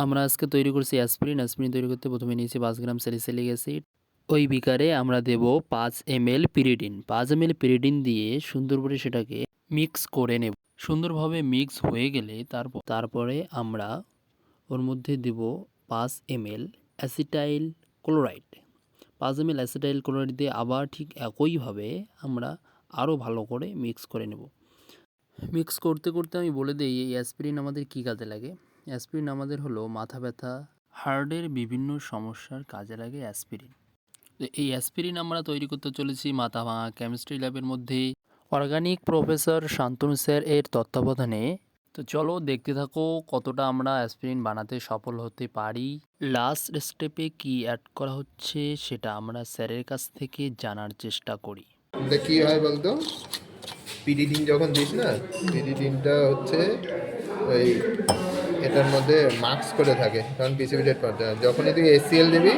আমরা আজকে তৈরি করছি অ্যাসপিরিন। অ্যাসপিরিন তৈরি করতে প্রথমে নিয়েছি 5 গ্রাম স্যালিসিলিক অ্যাসিড। ওই বিকারে আমরা দেব 5 ml পিরিডিন। 5 ml পিরিডিন দিয়ে সুন্দর করে সেটাকে মিক্স করে নেব। সুন্দরভাবে মিক্স হয়ে গেলে তারপরে আমরা ওর মধ্যে দেব 5 ml acetyl chloride. 5 ml acetyl chloride দিয়ে আবার ঠিক একইভাবে আমরা আরও ভালো করে মিক্স করে নেব। মিক্স করতে করতে আমি বলে দিই এই অ্যাসপিরিন আমাদের কী কাজে লাগে। অ্যাসপিরিন আমাদের হলো মাথা ব্যথা, হার্টের বিভিন্ন সমস্যার কাজে লাগে অ্যাসপিরিন। তো এই অ্যাসপিরিন আমরা তৈরি করতে চলেছি মাথা ভাঙা কেমিস্ট্রি ল্যাবের মধ্যে অর্গানিক প্রফেসর শান্তনু স্যার এর তত্ত্বাবধানে। তো চলো দেখতে থাকো কতটা আমরা অ্যাসপিরিন বানাতে সফল হতে পারি। লাস্ট স্টেপে কি অ্যাড করা হচ্ছে সেটা আমরা স্যারের কাছ থেকে জানার চেষ্টা করি। এটা কি হয় বলতো, পিরিডিন যখন দিস না, পিরিডিনটা হচ্ছে ওই এটার মধ্যে মার্কস করে থাকে, কারণ প্রিসিপিটেট করতে হয়। যখনই তুই এসিএল দিবি,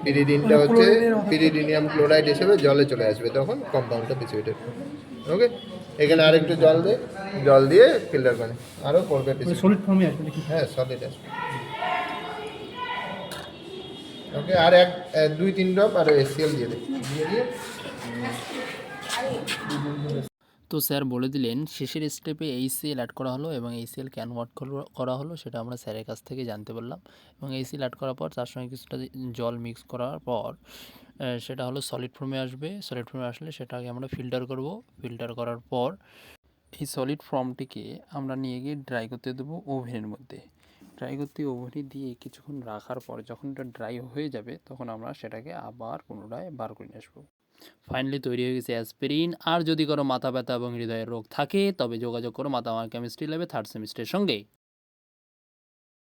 পিরিডিনটা হচ্ছে পিরিডিনিয়াম ক্লোরাইড হিসেবে জলে চলে আসবে, তখন কম্পাউন্ডটা প্রিসিপিটেট করবে। ওকে, এখানে আরেকটু জল দে, জল দিয়ে ফিল্টার করে আরও পড়বে। সলিড ফর্মে আসবে নাকি? হ্যাঁ, সলিড আসবে। ওকে, আর 2-3 ড্রপ আর এসিএল দিয়ে দে, দিয়ে তো স্যার বলে দিলেন শেষের স্টেপে এইচসিএল অ্যাড করা হলো এবং এইচসিএল ক্যান ওয়াট করা হলো, সেটা আমরা স্যারের কাছ থেকে জানতে পারলাম। এবং এইচসিএল অ্যাড করার পর তার সঙ্গে কিছুটা জল মিক্স করার পর সেটা হলো সলিড ফর্মে আসবে। সলিড ফর্মে আসলে সেটাকে আমরা ফিল্টার করব। ফিল্টার করার পর এই সলিড ফর্মটিকে আমরা নিয়ে গিয়ে ড্রাই করতে দেবো ওভেনের মধ্যে। ড্রাই করতে ওভেনে দিয়ে কিছুক্ষণ রাখার পর যখন এটা ড্রাই হয়ে যাবে তখন আমরা সেটাকে আবার পুনরায় বার করে নিয়ে আসবো। ফাইনালি তৈরি হয়ে গেছে অ্যাসপিরিন। আর যদি কোনো মাথা ব্যথা এবং হৃদয়ের রোগ থাকে তবে যোগাযোগ করো মাথা আমার কেমিস্ট্রি ল্যাবে 3rd সেমিস্টারের সঙ্গে।